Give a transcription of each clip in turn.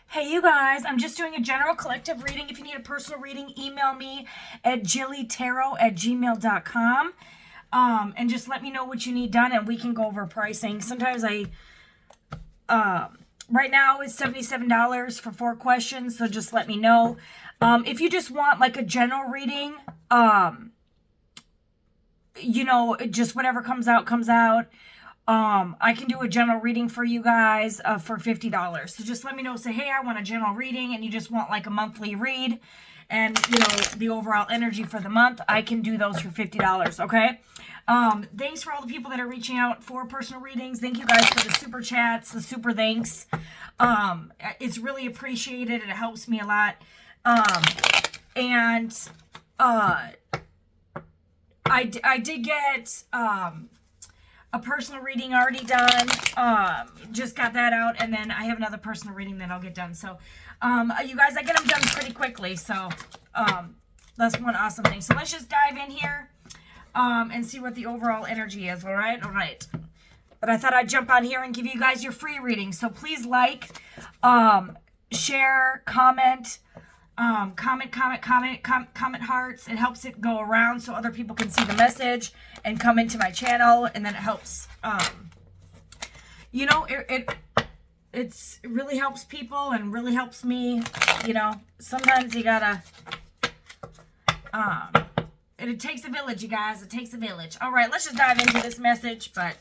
Hey, you guys, I'm just doing a general collective reading. If you need a personal reading, email me at jillytarot@gmail.com. And just let me know what you need done and we can go over pricing. Sometimes right now it's $77 for 4 questions, so just let me know. If you just want like a general reading, just whatever comes out, comes out. I can do a general reading for you guys for $50. So just let me know. Say, hey, I want a general reading, and you just want like a monthly read and, the overall energy for the month. I can do those for $50, okay? Thanks for all the people that are reaching out for personal readings. Thank you guys for the super chats, the super thanks. It's really appreciated, and it helps me a lot. I did get a personal reading already done. Just got that out, and then I have another personal reading that I'll get done. So you guys, I get them done pretty quickly, so that's one awesome thing. So let's just dive in here and see what the overall energy is. All right. But I thought I'd jump on here and give you guys your free reading, so please like, share, comment hearts. It helps it go around so other people can see the message and come into my channel, and then it helps it really helps people and really helps me. Sometimes you gotta it takes a village, you guys. It takes a village. All right, let's just dive into this message. But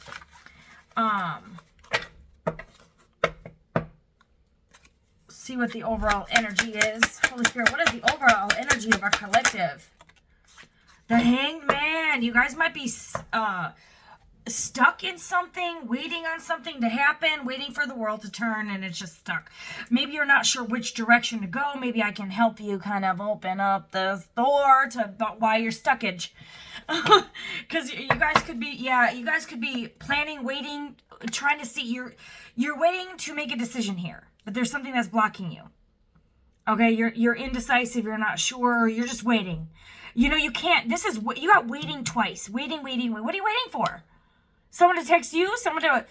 see what the overall energy is. Holy Spirit, what is the overall energy of our collective? The Hanged Man. You guys might be stuck in something, waiting on something to happen, waiting for the world to turn, and it's just stuck. Maybe you're not sure which direction to go. Maybe I can help you kind of open up this door to why you're stuckage. Because you guys could be planning, waiting, trying to see. You're waiting to make a decision here. But there's something that's blocking you. Okay, you're indecisive, you're not sure, you're just waiting. You can't, you got waiting twice. Waiting. What are you waiting for? Someone to text you? Someone to,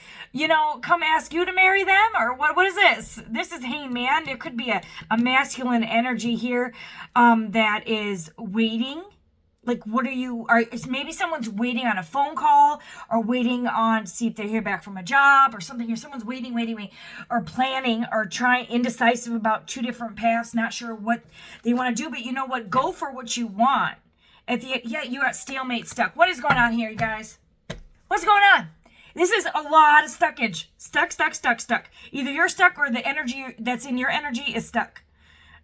come ask you to marry them? Or what is this? This is Hanged Man. There could be a masculine energy here that is waiting. Like, maybe someone's waiting on a phone call or waiting on to see if they hear back from a job or something here. Someone's waiting, or planning or indecisive about 2 different paths, not sure what they want to do. But you know what? Go for what you want. You got stalemate stuck. What is going on here, you guys? What's going on? This is a lot of stuckage. Stuck. Either you're stuck or the energy that's in your energy is stuck.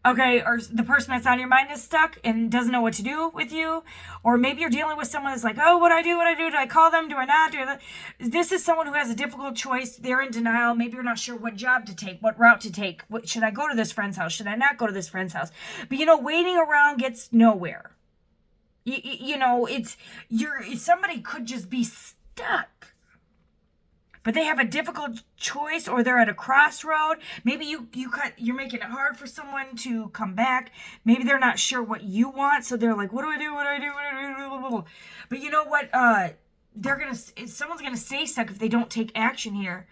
Okay, or the person that's on your mind is stuck and doesn't know what to do with you. Or maybe you're dealing with someone that's like, oh, what do I do? Do I call them? Do I not? This is someone who has a difficult choice. They're in denial. Maybe you're not sure what job to take, what route to take. Should I go to this friend's house? Should I not go to this friend's house? But, waiting around gets nowhere. Somebody could just be stuck. But they have a difficult choice, or they're at a crossroad. Maybe you're making it hard for someone to come back. Maybe they're not sure what you want, so they're like, what do I do? But you know what? Someone's gonna stay stuck if they don't take action here.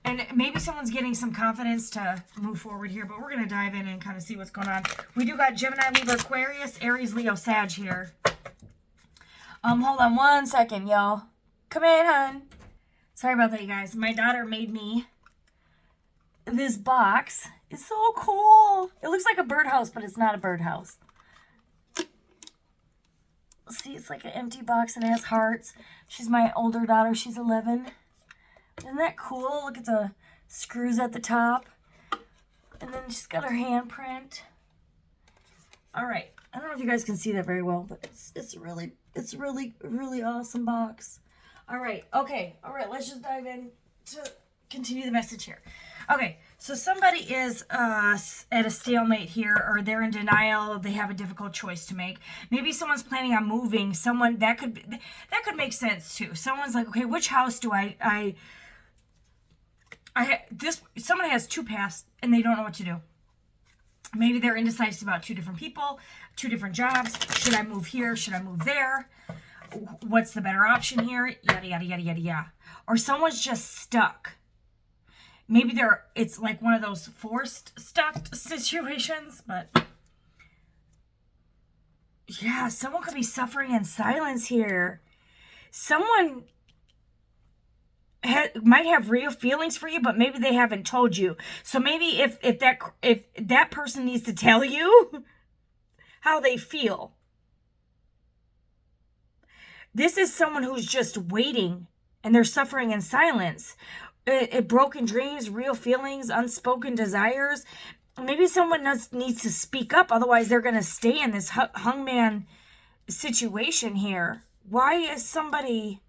And maybe someone's getting some confidence to move forward here, but we're gonna dive in and kind of see what's going on. We do got Gemini, Libra, Aquarius, Aries, Leo, Sag here. Hold on 1 second, y'all. Come in, hon. Sorry about that, you guys. My daughter made me this box. It's so cool. It looks like a birdhouse, but it's not a birdhouse. See, it's like an empty box and it has hearts. She's my older daughter. She's 11. Isn't that cool? Look at the screws at the top. And then she's got her handprint. All right. I don't know if you guys can see that very well, but it's really awesome box. All right. Okay. All right. Let's just dive in to continue the message here. Okay. So somebody is at a stalemate here, or they're in denial. They have a difficult choice to make. Maybe someone's planning on moving. Someone that could make sense too. Someone's like, okay, which house do someone has 2 paths and they don't know what to do. Maybe they're indecisive about 2 different people, 2 different jobs. Should I move here? Should I move there? What's the better option here? Yada, yada, yada, yada, yada. Or someone's just stuck. Maybe it's like one of those forced stuck situations, but yeah, someone could be suffering in silence here. Someone might have real feelings for you, but maybe they haven't told you. So maybe if that person needs to tell you how they feel. This is someone who's just waiting and they're suffering in silence. Broken dreams, real feelings, unspoken desires. Maybe someone needs to speak up, otherwise they're going to stay in this hungman situation here. Why is somebody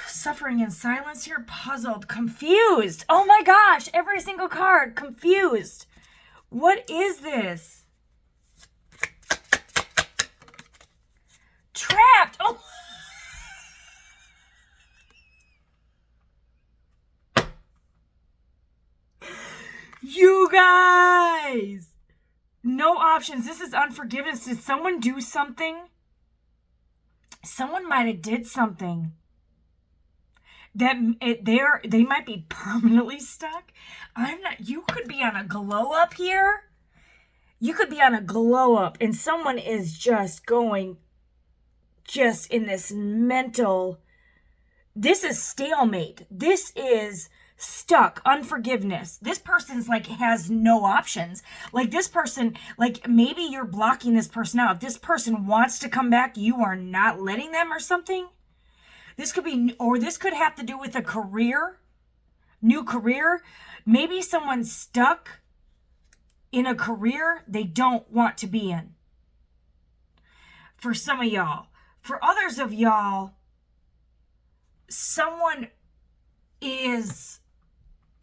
suffering in silence here? Puzzled, confused. Oh my gosh, every single card, confused. What is this? Trapped. Oh. You guys. No options. This is unforgiveness. Did someone do something? Someone might have did something. They might be permanently stuck. You could be on a glow up here. You could be on a glow up and someone is just going in this mental, this is stalemate. This is stuck, unforgiveness. This person's like has no options. Like this person, like maybe you're blocking this person out. If this person wants to come back, you are not letting them or something. This could be, or this could have to do with a career, new career. Maybe someone's stuck in a career they don't want to be in. For some of y'all. For others of y'all, someone is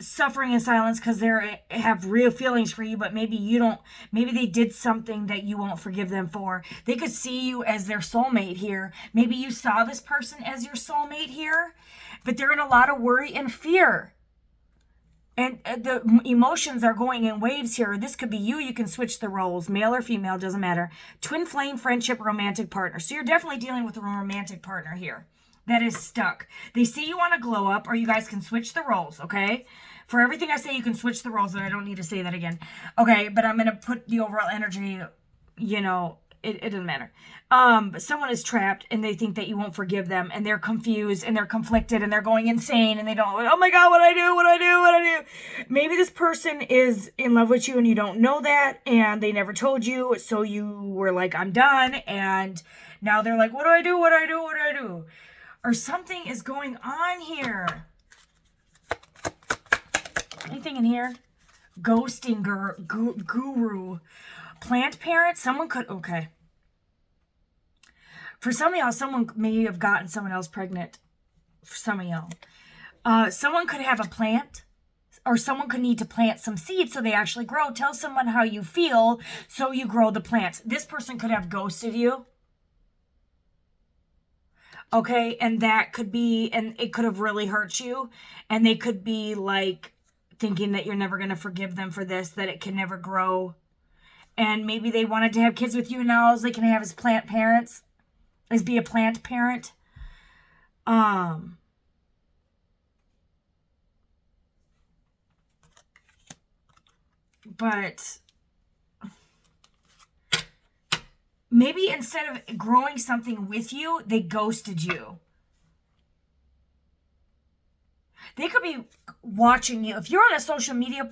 suffering in silence because they have real feelings for you, but maybe you don't. Maybe they did something that you won't forgive them for. They could see you as their soulmate here. Maybe you saw this person as your soulmate here, but they're in a lot of worry and fear. And the emotions are going in waves here. This could be you. You can switch the roles. Male or female, doesn't matter. Twin flame, friendship, romantic partner. So you're definitely dealing with a romantic partner here that is stuck. They see you on a glow up, or you guys can switch the roles, okay? For everything I say, you can switch the roles, and I don't need to say that again. Okay, but I'm going to put the overall energy, it doesn't matter. But someone is trapped and they think that you won't forgive them and they're confused and they're conflicted and they're going insane and they don't, oh my God, what I do? Maybe this person is in love with you and you don't know that and they never told you. So you were like, I'm done. And now they're like, what do I do? Or something is going on here. Anything in here? Ghosting guru. Plant parent, someone could, okay. For some of y'all, someone may have gotten someone else pregnant. For some of y'all. Someone could have a plant, or someone could need to plant some seeds so they actually grow. Tell someone how you feel so you grow the plants. This person could have ghosted you. Okay, and that could be, and it could have really hurt you. And they could be like thinking that you're never going to forgive them for this, that it can never grow. And maybe they wanted to have kids with you, and now all they can have is plant parents. Is be a plant parent. But maybe instead of growing something with you, they ghosted you. They could be watching you. If you're on a social media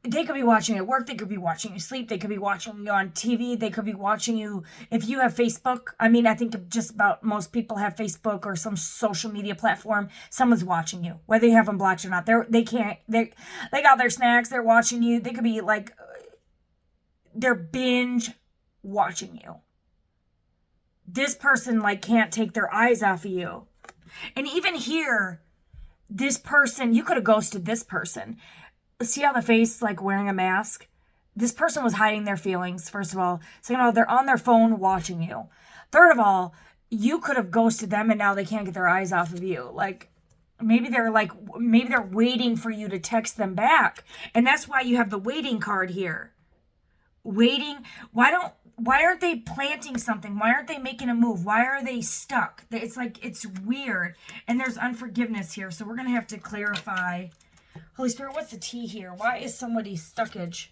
they could be watching you at work. They could be watching you sleep. They could be watching you on TV. They could be watching you. If you have Facebook, I mean, I think just about most people have Facebook or some social media platform. Someone's watching you, whether you have them blocked or not. They got their snacks. They're watching you. They could be like, they're binge watching you. This person like can't take their eyes off of you. And even here, this person, you could have ghosted this person. See how the face, like wearing a mask? This person was hiding their feelings, first of all. Second of all, they're on their phone watching you. Third of all, you could have ghosted them and now they can't get their eyes off of you. Like, maybe they're waiting for you to text them back. And that's why you have the waiting card here. Waiting. Why don't why aren't they planting something? Why aren't they making a move? Why are they stuck? It's like, it's weird. And there's unforgiveness here. So we're going to have to clarify. Holy Spirit, what's the T here? Why is somebody stuckage?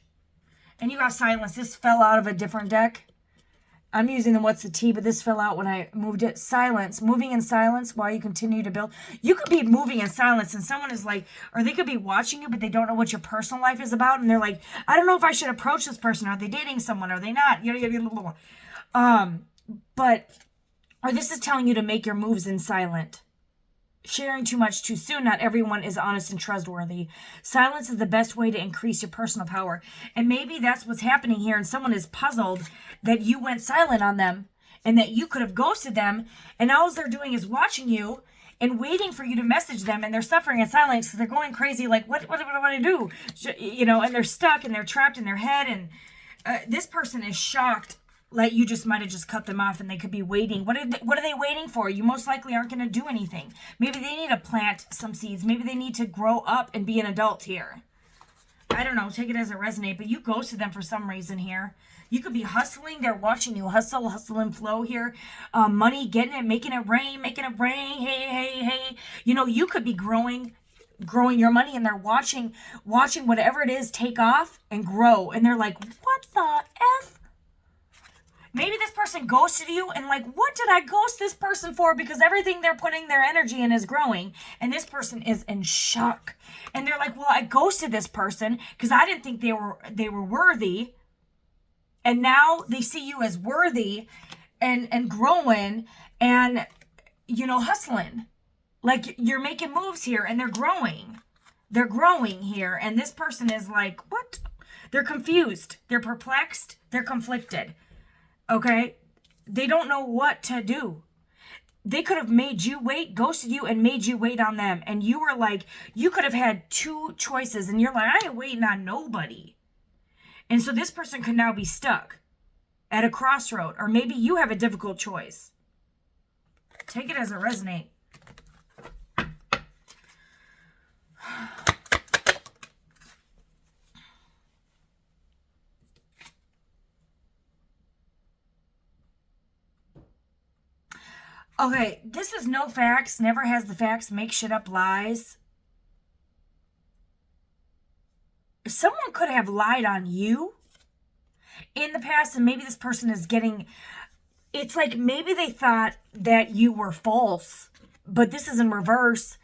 And you got silence. This fell out of a different deck. I'm using the what's the T, but this fell out when I moved it. Silence. Moving in silence while you continue to build. You could be moving in silence and someone is like, or they could be watching you, but they don't know what your personal life is about. And they're like, I don't know if I should approach this person. Are they dating someone? Are they not? But, or this is telling you to make your moves in silent. Sharing too much too soon. Not everyone is honest and trustworthy. Silence is the best way to increase your personal power. And maybe that's what's happening here. And someone is puzzled that you went silent on them and that you could have ghosted them. And all they're doing is watching you and waiting for you to message them. And they're suffering in silence because they're going crazy. Like, what do I do? You know, and they're stuck and they're trapped in their head. And this person is shocked. Like you just might have just cut them off and they could be waiting. What are they waiting for? You most likely aren't going to do anything. Maybe they need to plant some seeds. Maybe they need to grow up and be an adult here. I don't know. Take it as it resonates. But you ghosted them for some reason here. You could be hustling. They're watching you hustle and flow here. Money, getting it, making it rain. Hey. You know, you could be growing your money and they're watching whatever it is take off and grow. And they're like, what the F? Maybe this person ghosted you and like, what did I ghost this person for? Because everything they're putting their energy in is growing. And this person is in shock. And they're like, well, I ghosted this person because I didn't think they were worthy. And now they see you as worthy and growing and, you know, hustling. Like you're making moves here and they're growing. They're growing here. And this person is like, what? They're confused. They're perplexed. They're conflicted. Okay, they don't know what to do. They could have made you wait, ghosted you, and made you wait on them. And you were like, you could have had two choices. And you're like, I ain't waiting on nobody. And so this person could now be stuck at a crossroad. Or maybe you have a difficult choice. Take it as it resonates. Okay, this is no facts, never has the facts, make shit up, lies. Someone could have lied on you in the past, and maybe this person is getting, it's like maybe they thought that you were false, but this is in reverse.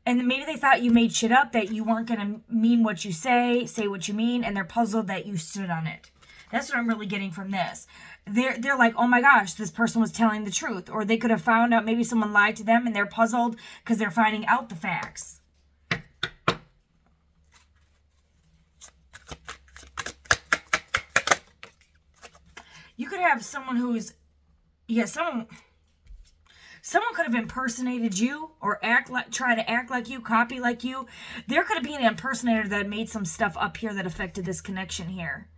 And maybe they thought you made shit up, that you weren't going to mean what you say what you mean, and they're puzzled that you stood on it. That's what I'm really getting from this. They're like, oh my gosh, this person was telling the truth. Or they could have found out maybe someone lied to them and they're puzzled because they're finding out the facts. You could have someone who's, someone could have impersonated you or try to act like you, copy like you. There could have been an impersonator that made some stuff up here that affected this connection here.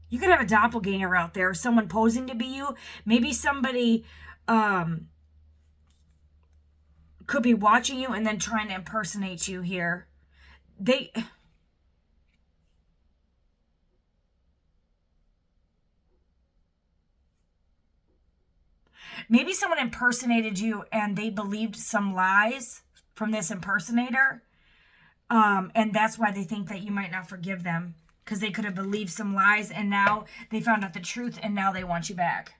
You could have a doppelganger out there, someone posing to be you. Maybe somebody could be watching you and then trying to impersonate you here. Maybe someone impersonated you and they believed some lies from this impersonator. And that's why they think that you might not forgive them. Because they could have believed some lies and now they found out the truth and now they want you back.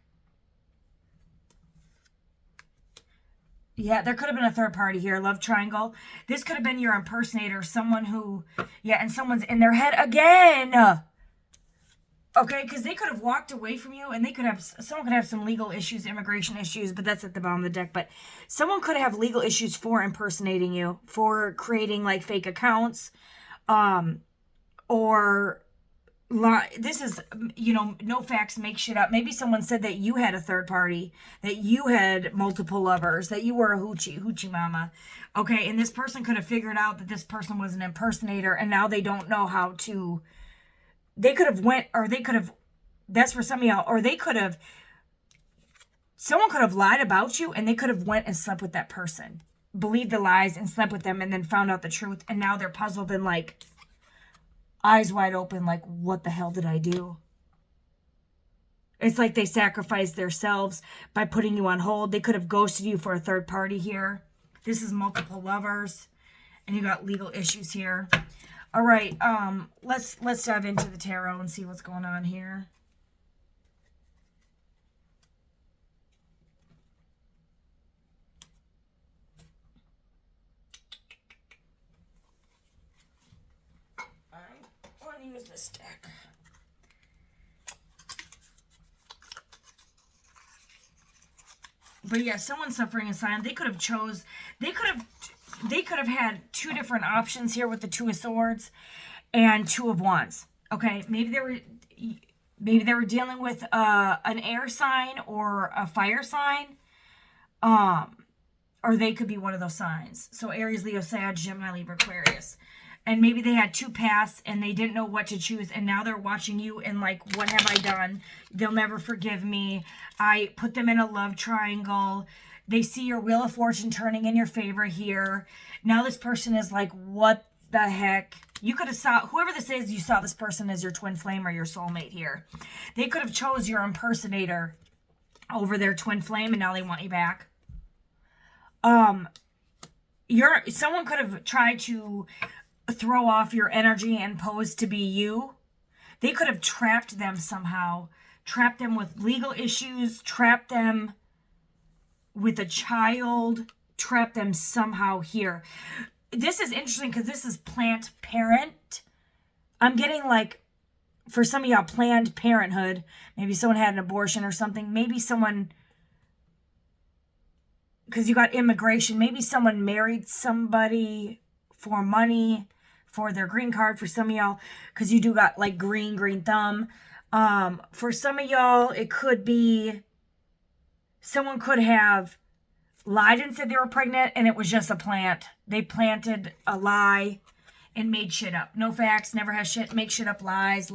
Yeah, there could have been a third party here. Love triangle. This could have been your impersonator. Someone who, and someone's in their head again. Okay, because they could have walked away from you and someone could have some legal issues, immigration issues, but that's at the bottom of the deck. But someone could have legal issues for impersonating you, for creating like fake accounts. Or this is, no facts, make shit up. Maybe someone said that you had a third party, that you had multiple lovers, that you were a hoochie mama. Okay, and this person could have figured out that this person was an impersonator and now they don't know how to, that's for some of y'all, or someone could have lied about you and they could have went and slept with that person, believed the lies and slept with them and then found out the truth and now they're puzzled and like, eyes wide open, like, what the hell did I do? It's like they sacrificed themselves by putting you on hold. They could have ghosted you for a third party here. This is multiple lovers, and you got legal issues here. All right, let's dive into the tarot and see what's going on here. I want to use this deck. But yeah, someone's suffering in silence. They could have had two different options here with the Two of Swords and Two of Wands. Okay, maybe they were dealing with an air sign or a fire sign. Or they could be one of those signs. So Aries, Leo, Sag, Gemini, Libra, Aquarius. And maybe they had two paths and they didn't know what to choose. And now they're watching you and like, what have I done? They'll never forgive me. I put them in a love triangle. They see your Wheel of Fortune turning in your favor here. Now this person is like, what the heck? You could have saw, whoever this is, you saw this person as your twin flame or your soulmate here. They could have chose your impersonator over their twin flame and now they want you back. Someone could have tried to throw off your energy and pose to be you. They could have trapped them somehow, trapped them with legal issues, trapped them with a child, trapped them somehow here. This is interesting because this is plant parent. I'm getting like, for some of y'all, Planned Parenthood. Maybe someone had an abortion or something. Maybe someone, because you got immigration, maybe someone married somebody for money, for their green card. For some of y'all, because you do got like green thumb. For some of y'all, it could be someone could have lied and said they were pregnant and it was just a plant. They planted a lie and made shit up. No facts, never has shit, make shit up, lies.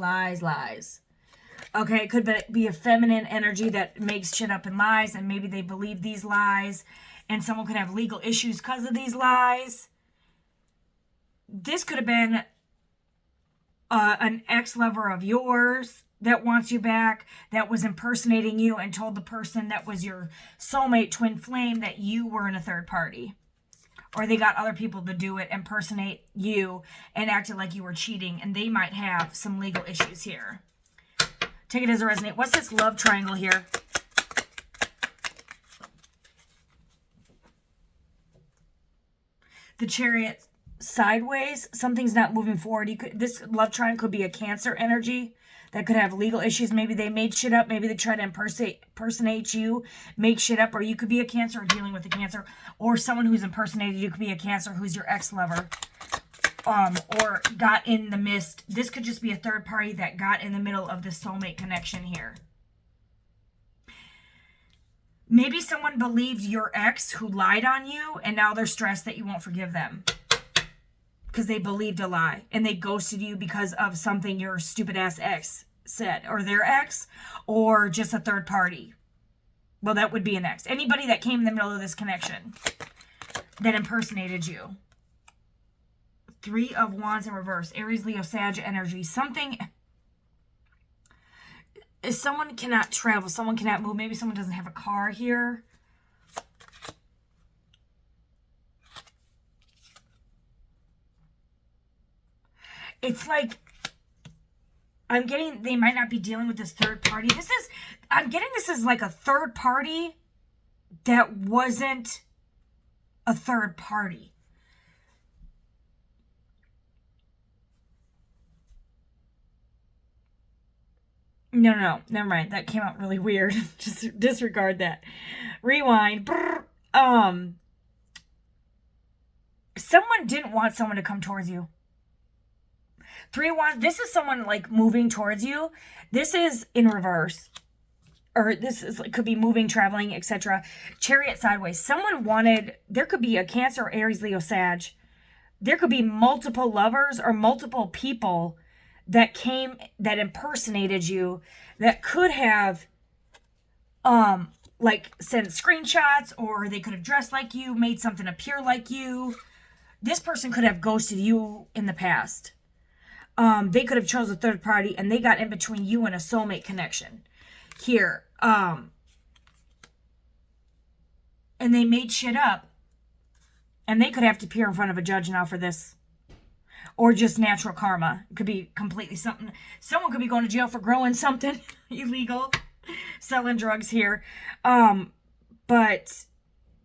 Okay, it could be a feminine energy that makes shit up and lies, and maybe they believe these lies, and someone could have legal issues because of these lies. This could have been an ex-lover of yours that wants you back, that was impersonating you and told the person that was your soulmate twin flame that you were in a third party. Or they got other people to do it, impersonate you, and acted like you were cheating, and they might have some legal issues here. Take it as a resonate. What's this love triangle here? The Chariot sideways. Something's not moving forward. This love triangle could be a Cancer energy that could have legal issues. Maybe they made shit up. Maybe they try to impersonate you, make shit up. Or you could be a Cancer or dealing with a Cancer. Or someone who's impersonated you could be a Cancer who's your ex-lover. Or got in the midst. This could just be a third party that got in the middle of the soulmate connection here. Maybe someone believed your ex who lied on you, and now they're stressed that you won't forgive them. Because they believed a lie, and they ghosted you because of something your stupid ass ex said. Or their ex, or just a third party. Well, that would be an ex. Anybody that came in the middle of this connection that impersonated you. Three of Wands in reverse. Aries, Leo, Sag energy. Something. If someone cannot travel, someone cannot move. Maybe someone doesn't have a car here. It's like, I'm getting, they might not be dealing with this third party. I'm getting this as like a third party that wasn't a third party. No, never mind. That came out really weird. Just disregard that. Rewind. Someone didn't want someone to come towards you. 3 of Wands. This is someone like moving towards you. This is in reverse. Or this is could be moving, traveling, etc. Chariot sideways. Someone wanted, there could be a Cancer, Aries, Leo, Sag. There could be multiple lovers or multiple people that came, that impersonated you, that could have like sent screenshots, or they could have dressed like you, made something appear like you. This person could have ghosted you in the past. They could have chose a third party, and they got in between you and a soulmate connection. here. And they made shit up. And they could have to appear in front of a judge now for this. Or just natural karma. It could be completely something. Someone could be going to jail for growing something illegal. Selling drugs here. But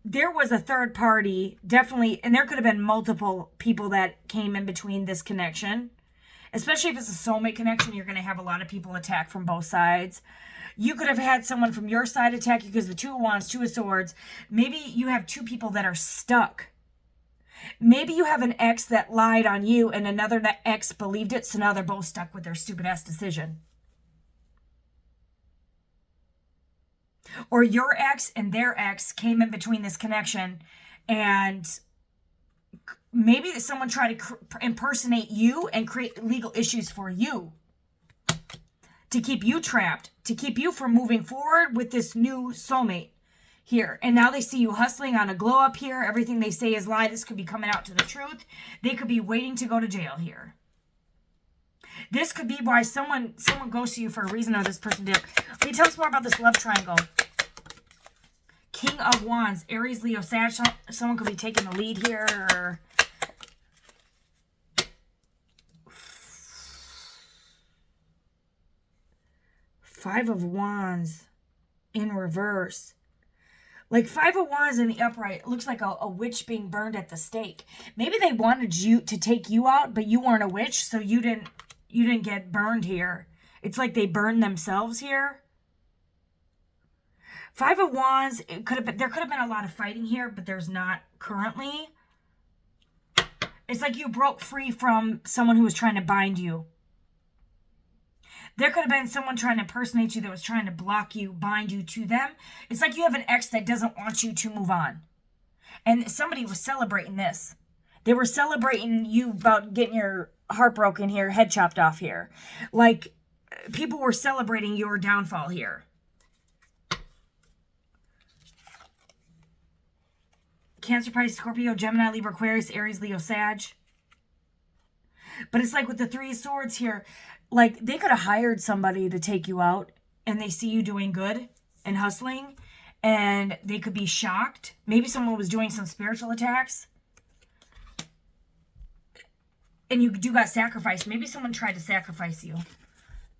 there was a third party, definitely, and there could have been multiple people that came in between this connection. Especially if it's a soulmate connection, you're going to have a lot of people attack from both sides. You could have had someone from your side attack you because the Two of Wands, Two of Swords. Maybe you have two people that are stuck. Maybe you have an ex that lied on you and another ex believed it, so now they're both stuck with their stupid ass decision. Or your ex and their ex came in between this connection, and maybe someone tried to impersonate you and create legal issues for you to keep you trapped, to keep you from moving forward with this new soulmate here. And now they see you hustling on a glow up here. Everything they say is lie. This could be coming out to the truth. They could be waiting to go to jail here. This could be why someone goes to you for a reason, or this person did. Can you tell us more about this love triangle? King of Wands, Aries, Leo, Sag. Someone could be taking the lead here. Or... Five of Wands in reverse. Like Five of Wands in the upright. It looks like a witch being burned at the stake. Maybe they wanted you to take you out, but you weren't a witch, so you didn't get burned here. It's like they burned themselves here. Five of Wands, there could have been a lot of fighting here, but there's not currently. It's like you broke free from someone who was trying to bind you. There could have been someone trying to impersonate you that was trying to block you, bind you to them. It's like you have an ex that doesn't want you to move on. And somebody was celebrating this. They were celebrating you about getting your heart broken here, head chopped off here. Like, people were celebrating your downfall here. Cancer, Pisces, Scorpio, Gemini, Libra, Aquarius, Aries, Leo, Sag. But it's like with the Three of Swords here, like they could have hired somebody to take you out and they see you doing good and hustling and they could be shocked. Maybe someone was doing some spiritual attacks and you got sacrificed. Maybe someone tried to sacrifice you.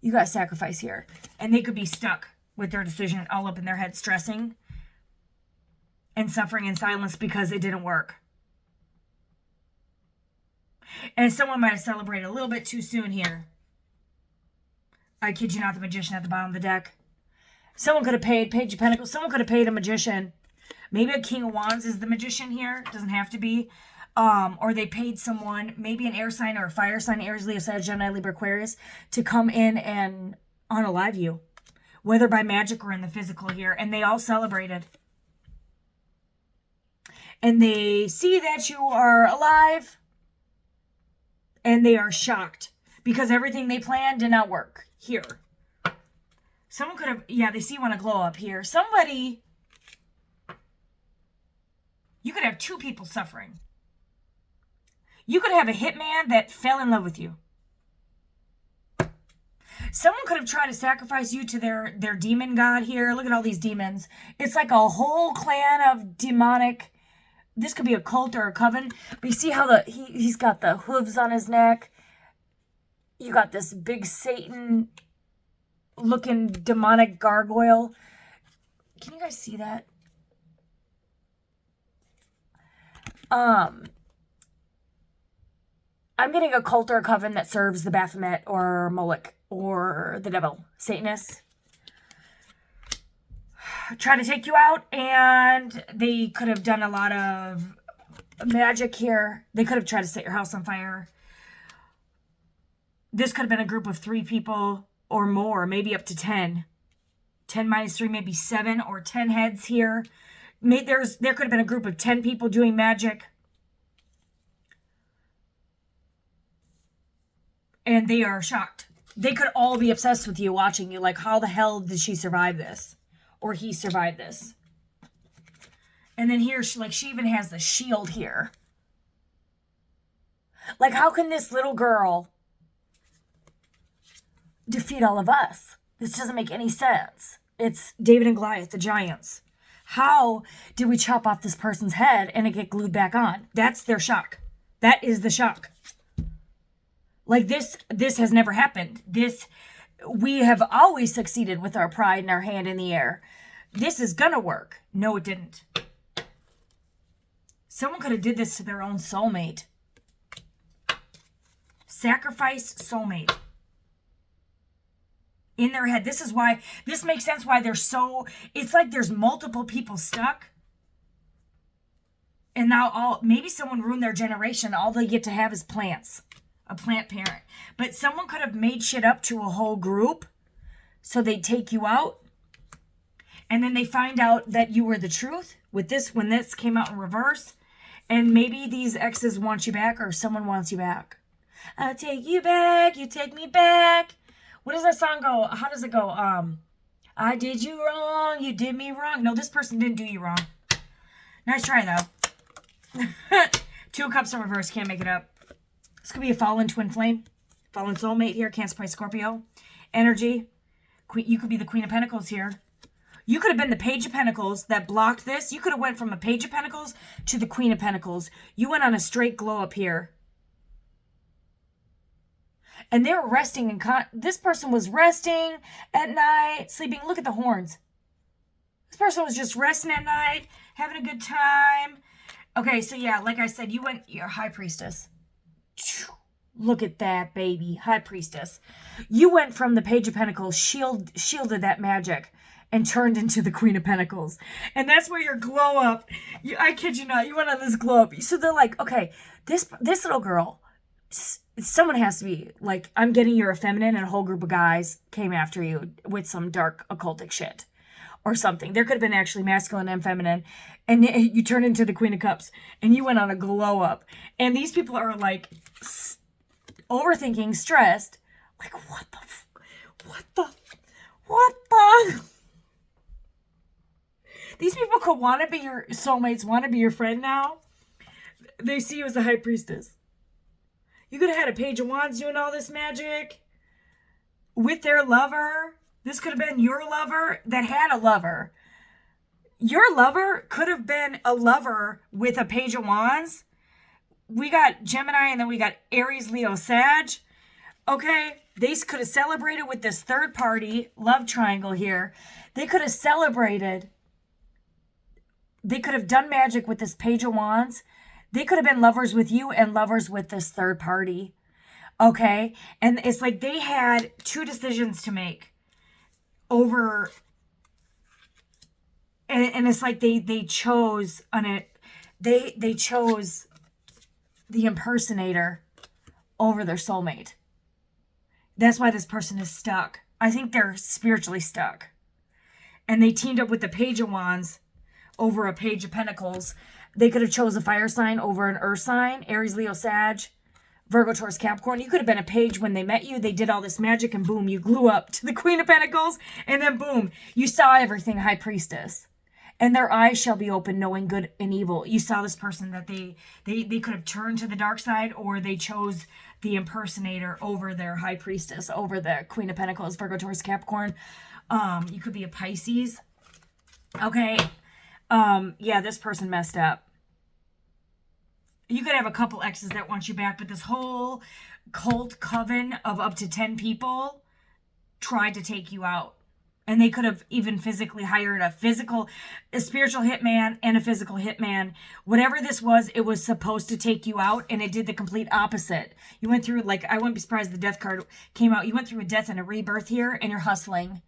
You got sacrificed here and they could be stuck with their decision all up in their head, stressing and suffering in silence because it didn't work. And someone might have celebrated a little bit too soon here. I kid you not, the Magician at the bottom of the deck. Someone could have paid Page of Pentacles. Someone could have paid a Magician. Maybe a King of Wands is the Magician here. It doesn't have to be. Or they paid someone, maybe an air sign or a fire sign, Aries, Leo, Sag, Gemini, Libra, Aquarius, to come in and unalive you. Whether by magic or in the physical here. And they all celebrated. And they see that you are alive. And they are shocked. Because everything they planned did not work. Here. Someone could have, yeah, they see you want to glow up here. Somebody, you could have two people suffering. You could have a hitman that fell in love with you. Someone could have tried to sacrifice you to their demon god here. Look at all these demons. It's like a whole clan of demonic, this could be a cult or a coven. But you see how he's got the hooves on his neck. You got this big Satan-looking demonic gargoyle. Can you guys see that? I'm getting a cult or a coven that serves the Baphomet or Moloch or the devil, Satanists. Try to take you out, and they could have done a lot of magic here. They could have tried to set your house on fire. This could have been a group of 3 people or more, maybe up to 10. 10 minus 3, maybe 7 or 10 heads here. There could have been a group of 10 people doing magic. And they are shocked. They could all be obsessed with you, watching you. Like, how the hell did she survive this? Or he survived this? And then here, she even has the shield here. Like, how can this little girl defeat all of us? This doesn't make any sense. It's David and Goliath, the giants. How did we chop off this person's head and it get glued back on? That's their shock. That is the shock. Like this has never happened. We have always succeeded with our pride and our hand in the air. This is gonna work. No, it didn't. Someone could have did this to their own soulmate. Sacrifice soulmate. In their head. This is why, this makes sense why they're so, it's like there's multiple people stuck. And now maybe someone ruined their generation. All they get to have is plants. A plant parent. But someone could have made shit up to a whole group so they'd take you out. And then they find out that you were the truth with this when this came out in reverse. And maybe these exes want you back or someone wants you back. I'll take you back, you take me back. What does that song go? How does it go? I did you wrong, you did me wrong. No, this person didn't do you wrong. Nice try, though. 2 of Cups in reverse, can't make it up. This could be a fallen twin flame. Fallen soulmate here, Cancer, Pisces, Scorpio. Energy. You could be the Queen of Pentacles here. You could have been the Page of Pentacles that blocked this. You could have went from a Page of Pentacles to the Queen of Pentacles. You went on a straight glow up here. And they were resting this person was resting at night, sleeping. Look at the horns. This person was just resting at night, having a good time. Okay, so yeah, like I said, you're High Priestess. Look at that, baby. High Priestess. You went from the Page of Pentacles, shielded that magic, and turned into the Queen of Pentacles. And that's where your glow up, I kid you not, you went on this glow up. So they're like, okay, this little girl, someone has to be like, I'm getting you're a feminine, and a whole group of guys came after you with some dark occultic shit or something. There could have been actually masculine and feminine, and you turned into the Queen of Cups and you went on a glow up. And these people are like overthinking, stressed, like what the these people could want to be your soulmates, want to be your friend now. They see you as a High Priestess. You could have had a Page of Wands doing all this magic with their lover. This could have been your lover that had a lover. Your lover could have been a lover with a Page of Wands. We got Gemini and then we got Aries, Leo, Sag. Okay, they could have celebrated with this third party love triangle here. They could have celebrated. They could have done magic with this Page of Wands. They could have been lovers with you and lovers with this third party. Okay? And it's like they had 2 decisions to make over. And it's like they chose on it. They chose the impersonator over their soulmate. That's why this person is stuck. I think they're spiritually stuck. And they teamed up with the Page of Wands over a Page of Pentacles. They could have chose a fire sign over an earth sign. Aries, Leo, Sag, Virgo, Taurus, Capricorn. You could have been a page when they met you. They did all this magic and boom, you grew up to the Queen of Pentacles. And then boom, you saw everything, High Priestess. And their eyes shall be open, knowing good and evil. You saw this person that they could have turned to the dark side, or they chose the impersonator over their High Priestess, over the Queen of Pentacles, Virgo, Taurus, Capricorn. You could be a Pisces. Okay. Yeah, this person messed up. You could have a couple exes that want you back, but this whole cult coven of up to 10 people tried to take you out. And they could have even physically hired a spiritual hitman and a physical hitman. Whatever this was, it was supposed to take you out, and it did the complete opposite. You went through, like, I wouldn't be surprised if the death card came out. You went through a death and a rebirth here, and you're hustling.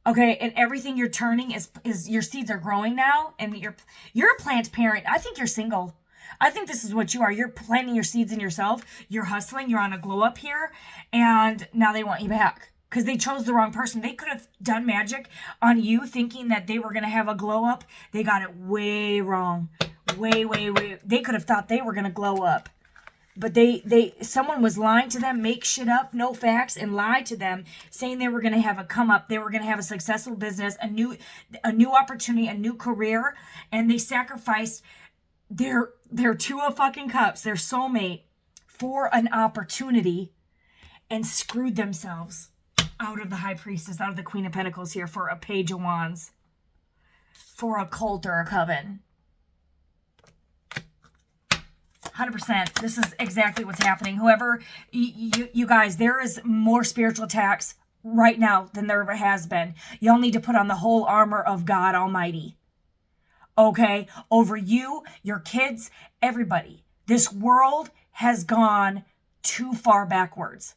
Okay, and everything you're turning is your seeds are growing now, and you're a plant parent. I think you're single. I think this is what you are. You're planting your seeds in yourself. You're hustling. You're on a glow up here, and now they want you back because they chose the wrong person. They could have done magic on you thinking that they were going to have a glow up. They got it way wrong. Way. They could have thought they were going to glow up. But someone was lying to them, make shit up, no facts, and lie to them, saying they were going to have a come up, they were going to have a successful business, a new opportunity, a new career, and they sacrificed their 2 of fucking cups, their soulmate, for an opportunity, and screwed themselves. out of the High Priestess, out of the Queen of Pentacles here for a Page of Wands. For a cult or a coven. 100%. This is exactly what's happening. Whoever, you guys, there is more spiritual attacks right now than there ever has been. Y'all need to put on the whole armor of God Almighty. Okay? Over you, your kids, everybody. This world has gone too far backwards.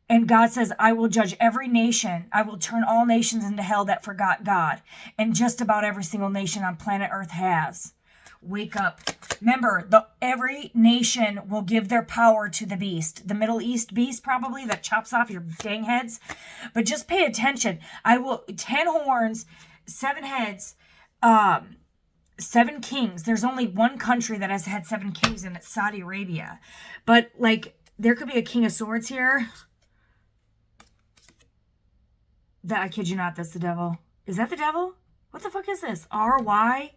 And God says, I will judge every nation. I will turn all nations into hell that forgot God. And just about every single nation on planet Earth has. Wake up. Remember, every nation will give their power to the beast. The Middle East beast, probably, that chops off your dang heads. But just pay attention. 10 horns, 7 heads, 7 kings. There's only one country that has had 7 kings, and it's Saudi Arabia. But, like, there could be a King of Swords here. I kid you not, that's the devil. Is that the devil? What the fuck is this? R-Y?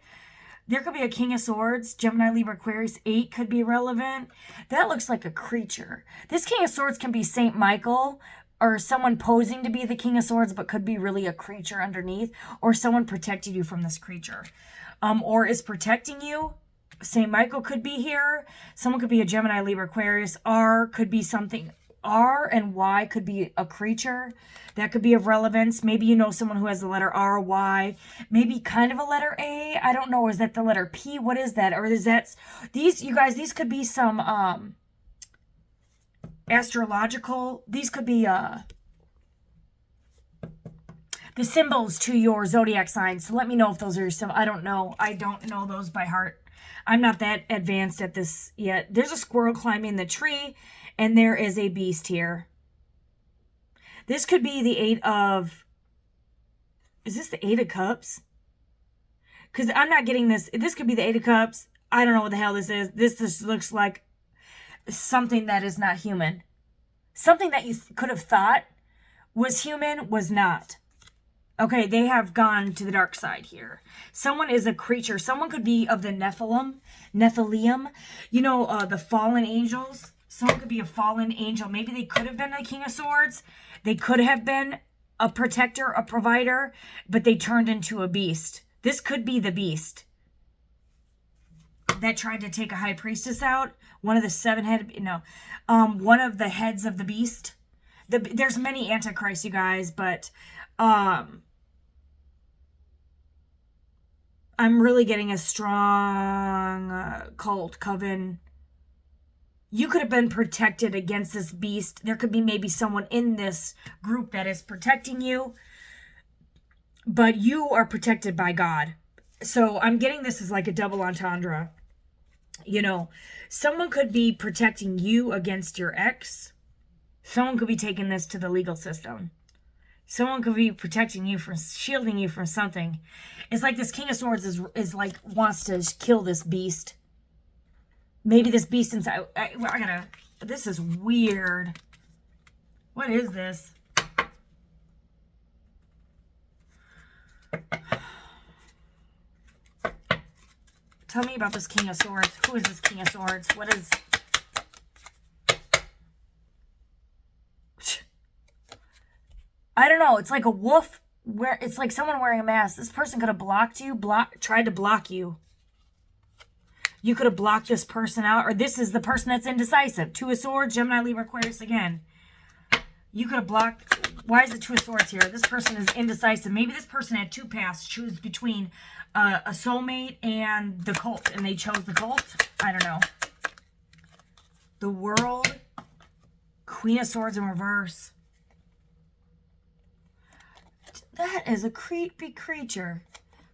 There could be a King of Swords. Gemini, Libra, Aquarius. 8 could be relevant. That looks like a creature. This King of Swords can be Saint Michael or someone posing to be the King of Swords, but could be really a creature underneath, or someone protecting you from this creature. Or is protecting you. Saint Michael could be here. Someone could be a Gemini, Libra, Aquarius. R could be something. R and Y could be a creature. That could be of relevance. Maybe you know someone who has the letter R, Y. Maybe kind of a letter A. I don't know. Is that the letter P? What is that? Or is that... you guys, these could be some astrological... These could be the symbols to your zodiac signs. So let me know if those are some... I don't know. I don't know those by heart. I'm not that advanced at this yet. There's a squirrel climbing the tree. And there is a beast here. This could be the 8 of... Is this the 8 of Cups? Because I'm not getting this. This could be the 8 of Cups. I don't know what the hell this is. This just looks like something that is not human. Something that you could have thought was human was not. Okay, they have gone to the dark side here. Someone is a creature. Someone could be of the Nephilim. You know, the fallen angels. Someone could be a fallen angel. Maybe they could have been a King of Swords. They could have been a protector, a provider, but they turned into a beast. This could be the beast that tried to take a high priestess out. One of the 7-headed, one of the heads of the beast. There's many antichrists, you guys, but I'm really getting a strong cult, coven. You could have been protected against this beast. There could be maybe someone in this group that is protecting you. But you are protected by God. So I'm getting this as like a double entendre. You know, someone could be protecting you against your ex. Someone could be taking this to the legal system. Someone could be protecting you from, shielding you from something. It's like this King of Swords is like, wants to kill this beast. Maybe this beast inside. This is weird. What is this? Tell me about this King of Swords. Who is this King of Swords? What is... I don't know. It's like a wolf. It's like someone wearing a mask. This person could have blocked you. Tried to block you. You could have blocked this person out. Or this is the person that's indecisive. 2 of Swords, Gemini, Libra, Aquarius again. You could have blocked... Why is the 2 of Swords here? This person is indecisive. Maybe this person had 2 paths. Choose between a soulmate and the cult. And they chose the cult? I don't know. The World. Queen of Swords in reverse. That is a creepy creature.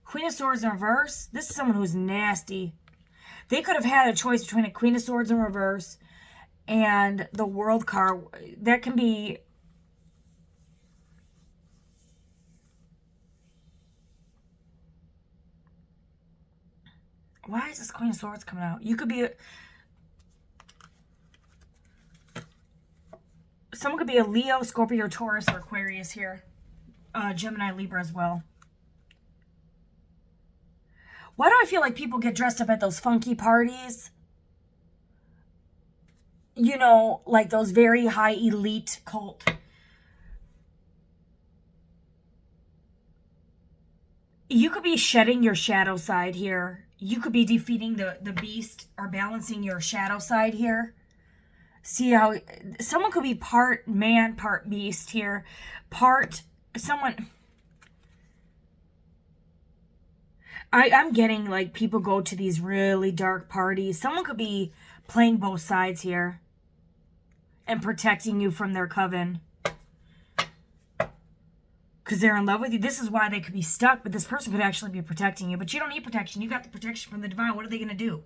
Queen of Swords in reverse. This is someone who's nasty. They could have had a choice between a Queen of Swords in reverse and the World card. That can be... Why is this Queen of Swords coming out? You could be... Someone could be a Leo, Scorpio, Taurus, or Aquarius here. Gemini, Libra as well. Why do I feel like people get dressed up at those funky parties? You know, like those very high elite cult. You could be shedding your shadow side here. You could be defeating the beast or balancing your shadow side here. See how someone could be part man, part beast here. Part someone. I'm getting like people go to these really dark parties. Someone could be playing both sides here and protecting you from their coven. Because they're in love with you. This is why they could be stuck, but this person could actually be protecting you. But you don't need protection. You got the protection from the divine. What are they going to do?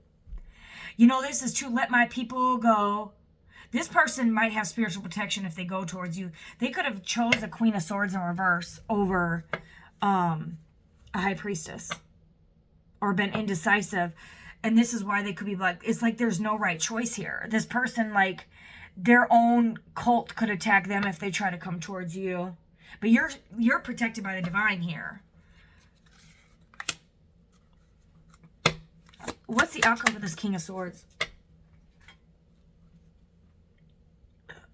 You know, this is to let my people go. This person might have spiritual protection if they go towards you. They could have chose a Queen of Swords in reverse over a High Priestess. Or been indecisive. And this is why they could be like, it's like there's no right choice here. This person, like, their own cult could attack them if they try to come towards you. But you're protected by the divine here. What's the outcome for this King of Swords?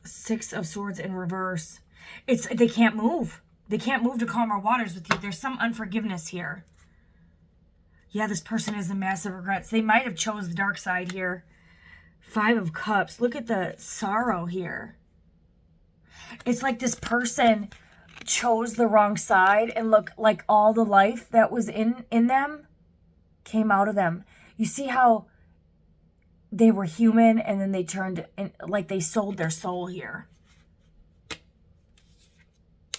Six of Swords in reverse. It's they can't move. They can't move to calmer waters with you. There's some unforgiveness here. Yeah, this person has a massive regrets. They might have chose the dark side here. Five of Cups. Look at the sorrow here. It's like this person chose the wrong side, and look, like all the life that was in them came out of them. You see how they were human and then they turned in, like they sold their soul here.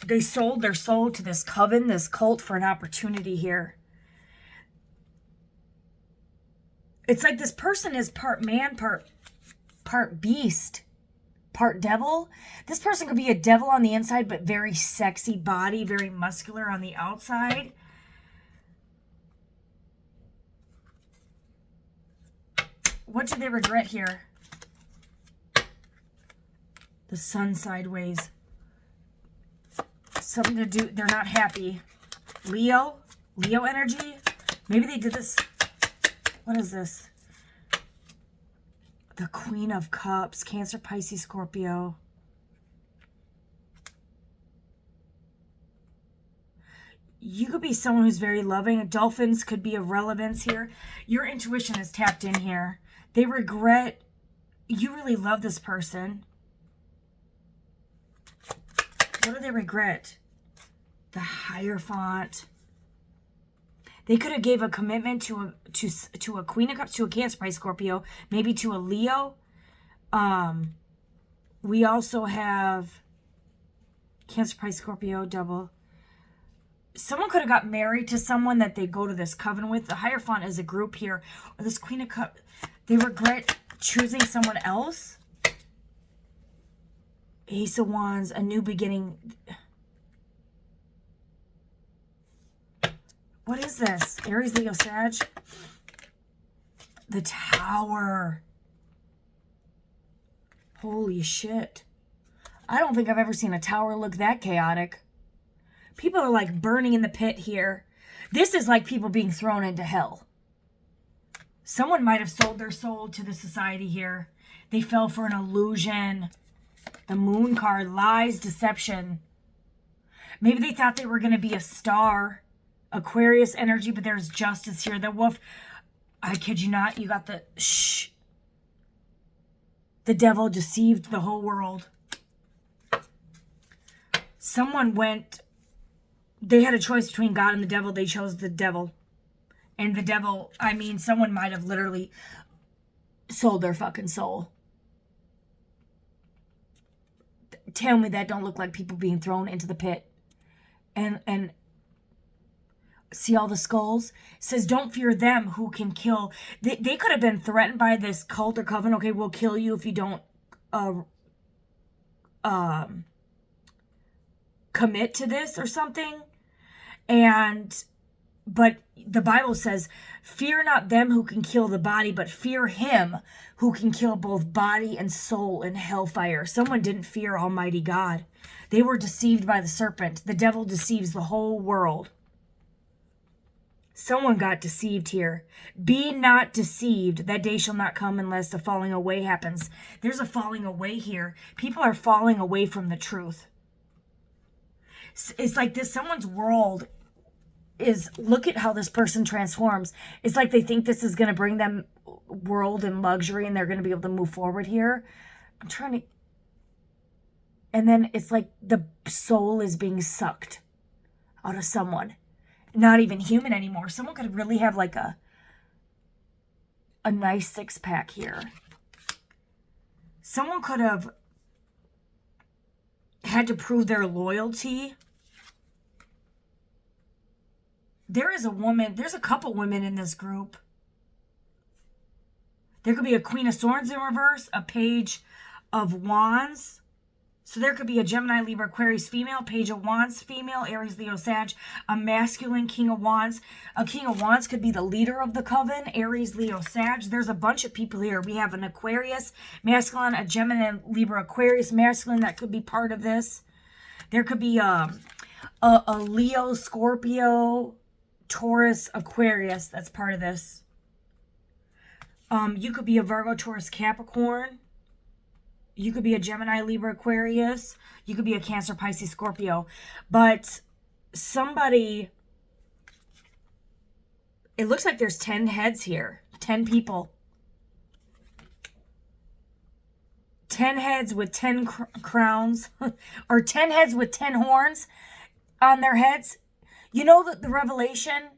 They sold their soul to this coven, this cult, for an opportunity here. It's like this person is part man, part beast, part devil. This person could be a devil on the inside, but very sexy body, very muscular on the outside. What do they regret here? The sun sideways. Something to do, they're not happy. Leo energy. Maybe they did this. What is this? The Queen of Cups, Cancer, Pisces, Scorpio. You could be someone who's very loving. Dolphins could be of relevance here. Your intuition is tapped in here. They regret. You really love this person. What do they regret? The Hierophant. They could have gave a commitment to a Queen of Cups, to a Cancer, Pisces, Scorpio, maybe to a Leo. We also have Cancer, Pisces, Scorpio, double. Someone could have got married to someone that they go to this coven with. The Hierophant is a group here. Or this Queen of Cups, they regret choosing someone else. Ace of Wands, a new beginning. What is this? Aries, Leo, Sag. The Tower. Holy shit. I don't think I've ever seen a tower look that chaotic. People are like burning in the pit here. This is like people being thrown into hell. Someone might have sold their soul to the society here. They fell for an illusion. The Moon card, lies, deception. Maybe they thought they were going to be a star. Aquarius energy, but there's justice here. The Wolf, I kid you not, you got the shh. The devil deceived the whole world. Someone went, they had a choice between God and the devil. They chose the devil. And the devil, I mean, someone might have literally sold their fucking soul. Tell me that don't look like people being thrown into the pit. And see all the skulls? It says, don't fear them who can kill. They could have been threatened by this cult or coven. Okay, we'll kill you if you don't commit to this or something. But the Bible says, fear not them who can kill the body, but fear him who can kill both body and soul in hellfire. Someone didn't fear Almighty God. They were deceived by the serpent. The devil deceives the whole world. Someone got deceived here. Be not deceived. That day shall not come unless a falling away happens. There's a falling away here. People are falling away from the truth. It's like this. Someone's world is look at how this person transforms. It's like they think this is going to bring them world and luxury and they're going to be able to move forward here. I'm trying to... And then it's like the soul is being sucked out of someone. Not even human anymore. Someone could really have like a nice six-pack here. Someone could have had to prove their loyalty. There is a woman, there's a couple women in this group. There could be a Queen of Swords in reverse, a Page of Wands. So there could be a Gemini, Libra, Aquarius female, Page of Wands female, Aries, Leo, Sag, a masculine King of Wands. A King of Wands could be the leader of the coven, Aries, Leo, Sag. There's a bunch of people here. We have an Aquarius masculine, a Gemini, Libra, Aquarius masculine that could be part of this. There could be a Leo, Scorpio, Taurus, Aquarius that's part of this. You could be a Virgo, Taurus, Capricorn. You could be a Gemini, Libra, Aquarius. You could be a Cancer, Pisces, Scorpio. But somebody... It looks like there's 10 heads here. 10 people. 10 heads with 10 crowns. Or 10 heads with 10 horns on their heads. You know that the Revelation...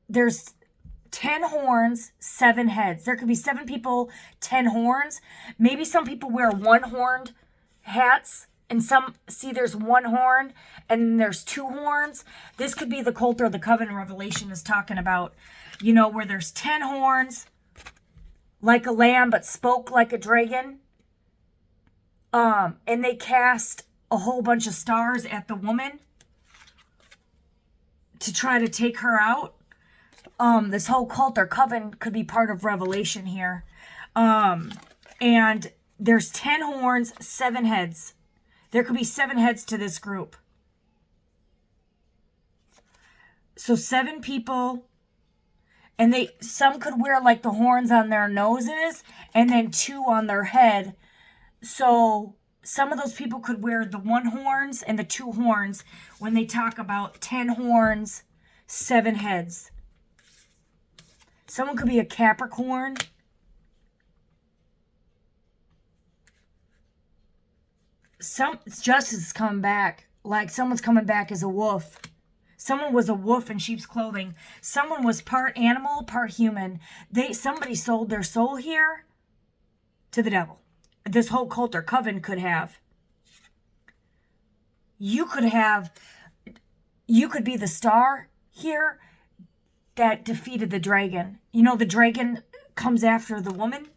There's 10 horns, 7 heads. There could be 7 people, 10 horns. Maybe some people wear one-horned hats, and some see there's one horn, and there's 2 horns. This could be the cult or the coven Revelation is talking about. You know, where there's 10 horns, like a lamb, but spoke like a dragon. And they cast a whole bunch of stars at the woman to try to take her out. This whole cult or coven could be part of Revelation here. And there's 10 horns, 7 heads. There could be 7 heads to this group. So 7 people, and some could wear like the horns on their noses and then 2 on their head. So some of those people could wear the 1 horns and the 2 horns when they talk about 10 horns, 7 heads. Someone could be a Capricorn. Justice is coming back. Like someone's coming back as a wolf. Someone was a wolf in sheep's clothing. Someone was part animal, part human. Somebody sold their soul here to the devil. This whole cult or coven could have. You could be the star here that defeated the dragon. You know, the dragon comes after the woman.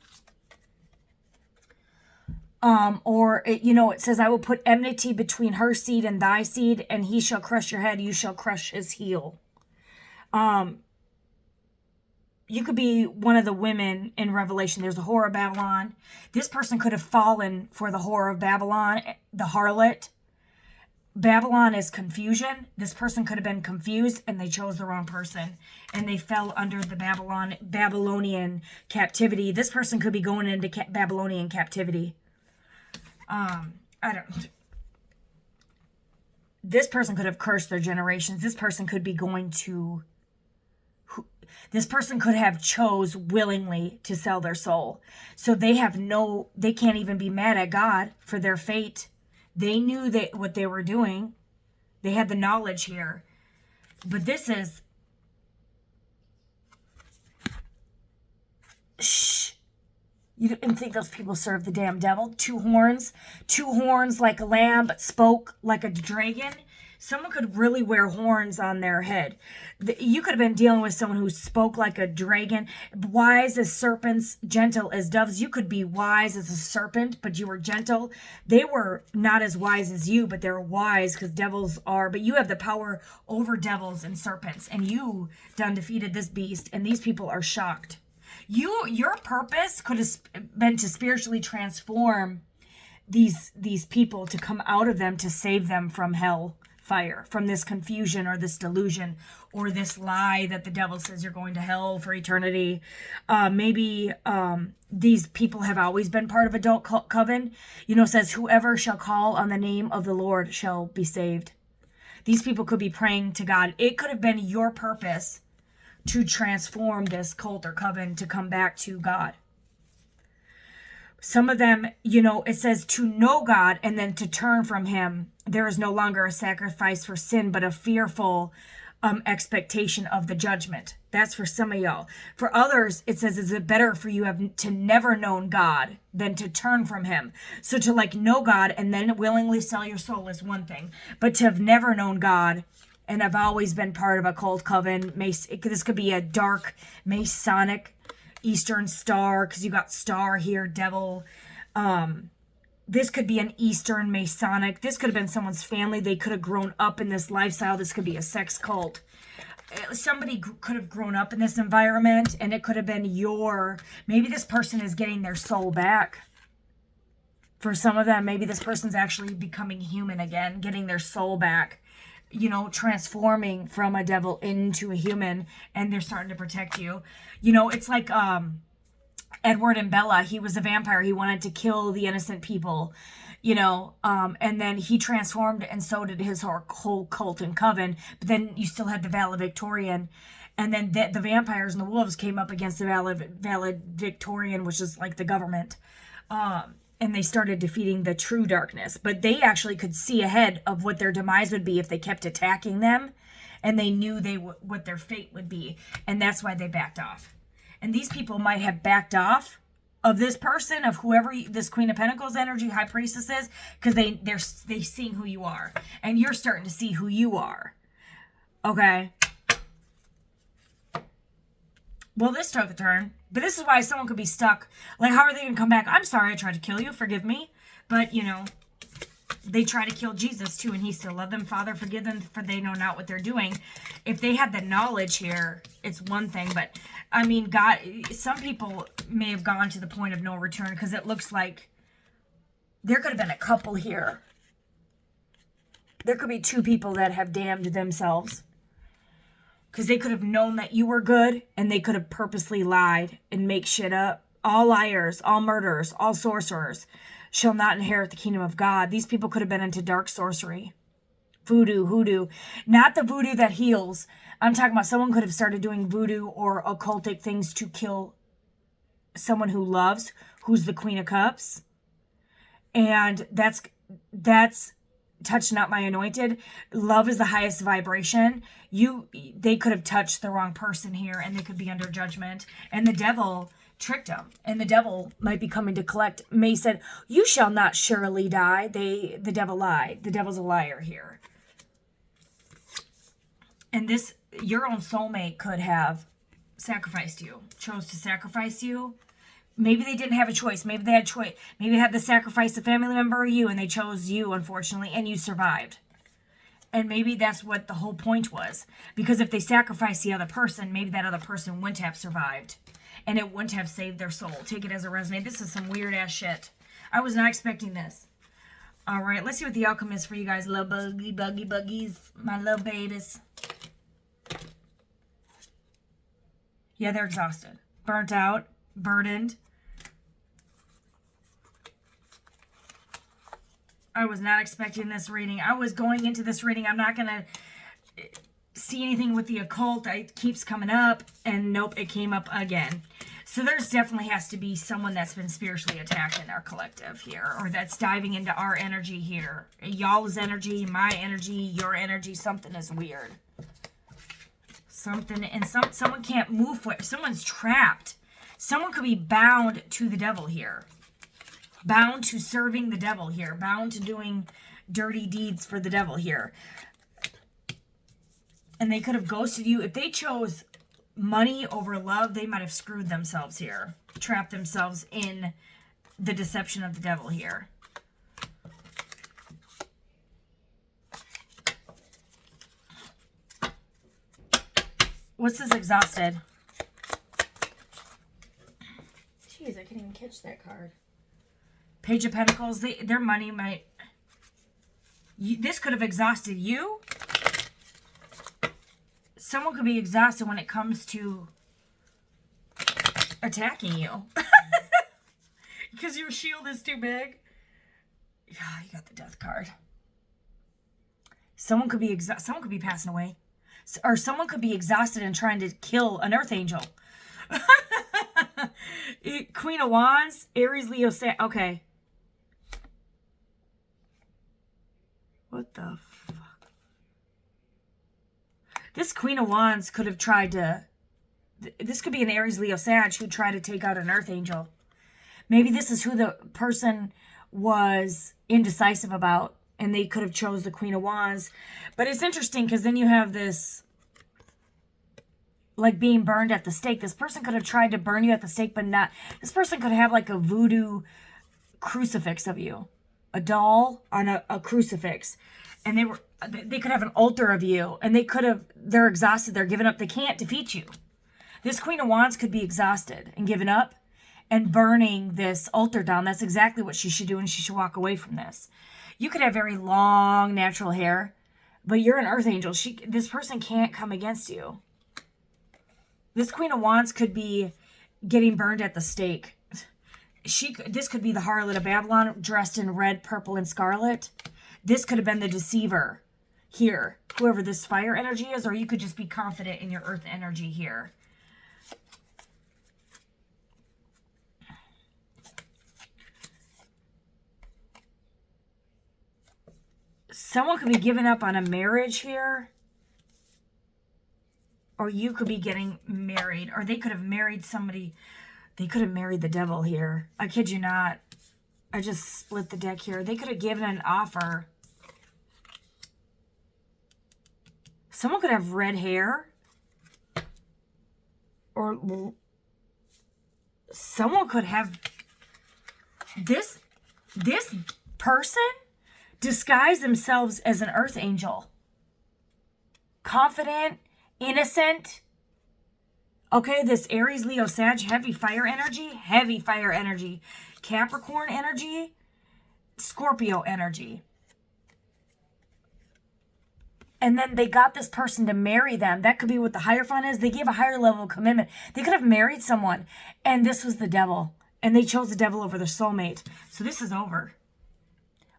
It says, I will put enmity between her seed and thy seed, and he shall crush your head, you shall crush his heel. You could be one of the women in Revelation. There's the whore of Babylon. This person could have fallen for the whore of Babylon, the harlot. Babylon is confusion. This person could have been confused and they chose the wrong person. And they fell under the Babylonian captivity. This person could be going into Babylonian captivity. This person could have cursed their generations. This person could be this person could have chose willingly to sell their soul. So they can't even be mad at God for their fate. They knew what they were doing. They had the knowledge here. But this is... Shh. You didn't think those people served the damn devil? 2 horns like a lamb, but spoke like a dragon. Someone could really wear horns on their head. You could have been dealing with someone who spoke like a dragon, wise as serpents, gentle as doves. You could be wise as a serpent, but you were gentle. They were not as wise as you, but they're wise because devils are. But you have the power over devils and serpents, and you done defeated this beast, and these people are shocked. Your purpose could have been to spiritually transform these people, to come out of them, to save them from hell fire, from this confusion or this delusion or this lie that the devil says you're going to hell for eternity. Maybe these people have always been part of adult coven. It says whoever shall call on the name of the Lord shall be saved. These people could be praying to God. It could have been your purpose to transform this cult or coven to come back to God. Some of them, it says to know God and then to turn from him. There is no longer a sacrifice for sin, but a fearful expectation of the judgment. That's for some of y'all. For others, it says, is it better for you to never known God than to turn from him? So to know God and then willingly sell your soul is one thing, but to have never known God and have always been part of a cult coven, this could be a dark Masonic Eastern Star, because you got star here, devil. This could be an Eastern Masonic. This could have been someone's family. They could have grown up in this lifestyle. This could be a sex cult. Somebody could have grown up in this environment, and it could have been maybe this person is getting their soul back. For some of them, maybe this person's actually becoming human again, getting their soul back, transforming from a devil into a human, and they're starting to protect you. It's like Edward and Bella. He was a vampire. He wanted to kill the innocent people, and then he transformed, and so did his whole cult and coven. But then you still had the valedictorian, and then the vampires and the wolves came up against the valedictorian, which is like the government, and they started defeating the true darkness. But they actually could see ahead of what their demise would be if they kept attacking them, and they knew what their fate would be, and that's why they backed off. And these people might have backed off of this person, of whoever this Queen of Pentacles energy, High Priestess is, because they're seeing who you are, and you're starting to see who you are. Okay. Well, this took a turn, but this is why someone could be stuck. How are they going to come back? I'm sorry I tried to kill you. Forgive me. But, they try to kill Jesus too, and he still loved them. Father, forgive them, for they know not what they're doing. If they had the knowledge here, it's one thing. But, God, some people may have gone to the point of no return, because it looks like there could have been a couple here. There could be two people that have damned themselves, because they could have known that you were good, and they could have purposely lied and make shit up. All liars, all murderers, all sorcerers shall not inherit the kingdom of God. These people could have been into dark sorcery. Voodoo, hoodoo. Not the voodoo that heals. I'm talking about someone could have started doing voodoo or occultic things to kill someone who loves, who's the Queen of Cups. And that's touch not my anointed. Love is the highest vibration. They could have touched the wrong person here, and they could be under judgment. And the devil tricked them, and the devil might be coming to collect. May said, you shall not surely die. The devil lied. The devil's a liar here. And your own soulmate could have sacrificed you, chose to sacrifice you. Maybe they didn't have a choice. Maybe they had choice. Maybe they had to sacrifice a family member or you, and they chose you, unfortunately, and you survived. And maybe that's what the whole point was. Because if they sacrificed the other person, maybe that other person wouldn't have survived. And it wouldn't have saved their soul. Take it as a resonate. This is some weird ass shit. I was not expecting this. All right, let's see what the outcome is for you guys. Little buggies. My little babies. Yeah, they're exhausted. Burnt out. Burdened. I was not expecting this reading. I was going into this reading. I'm not going to see anything with the occult. It keeps coming up, and nope, it came up again. So there's definitely has to be someone that's been spiritually attacked in our collective here, or that's diving into our energy here. Y'all's energy, my energy, your energy. Something is weird. Something, and someone can't move for it. Someone's trapped. Someone could be bound to the devil here. Bound to serving the devil here. Bound to doing dirty deeds for the devil here. And they could have ghosted you. If they chose money over love, they might have screwed themselves here. Trapped themselves in the deception of the devil here. What's this exhausted? Jeez, I can't even catch that card. Page of Pentacles. Their money might... this could have exhausted you. Someone could be exhausted when it comes to attacking you. Because your shield is too big. Yeah, you got the death card. Someone could be someone could be passing away. Or someone could be exhausted and trying to kill an earth angel. Queen of Wands, Aries, Leo, okay. What the fuck? This Queen of Wands could have tried to... This could be an Aries, Leo, Sag who tried to take out an earth angel. Maybe this is who the person was indecisive about, and they could have chose the Queen of Wands. But it's interesting because then you have this, like, being burned at the stake. This person could have tried to burn you at the stake, but not. This person could have, like, a voodoo crucifix of you. A doll on a crucifix. And they could have an altar of you. And they're exhausted. They're giving up. They can't defeat you. This Queen of Wands could be exhausted and given up and burning this altar down. That's exactly what she should do, and she should walk away from this. You could have very long natural hair, but you're an earth angel. This person can't come against you. This Queen of Wands could be getting burned at the stake. This could be the harlot of Babylon dressed in red, purple, and scarlet. This could have been the deceiver here, whoever this fire energy is, or you could just be confident in your earth energy here. Someone could be giving up on a marriage here. Or you could be getting married. Or they could have married somebody. They could have married the devil here. I kid you not. I just split the deck here. They could have given an offer. Someone could have red hair. Or someone could have this person disguise themselves as an earth angel. Confident, innocent. Okay, this Aries, Leo, Sag, heavy fire energy, Capricorn energy, Scorpio energy. And then they got this person to marry them. That could be what the Hierophant is. They gave a higher level of commitment. They could have married someone, and this was the devil. And they chose the devil over their soulmate. So this is over.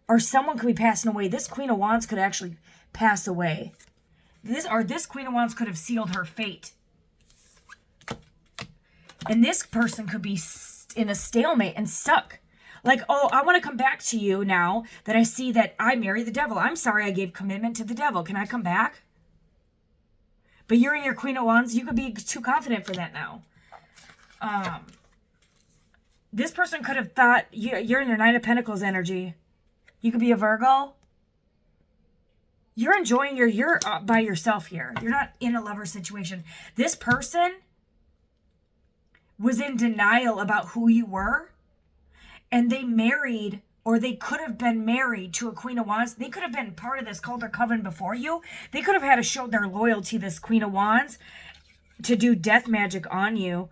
Or someone could be passing away. This Queen of Wands could actually pass away. This Queen of Wands could have sealed her fate. And this person could be in a stalemate and stuck. Like, oh, I want to come back to you now that I see that I married the devil. I'm sorry I gave commitment to the devil. Can I come back? But you're in your Queen of Wands. You could be too confident for that now. This person could have thought you're in your Nine of Pentacles energy. You could be a Virgo. You're enjoying you're by yourself here. You're not in a lover situation. This person was in denial about who you were. And they married, or they could have been married to a Queen of Wands. They could have been part of this cult or coven before you. They could have had to show their loyalty, this Queen of Wands, to do death magic on you.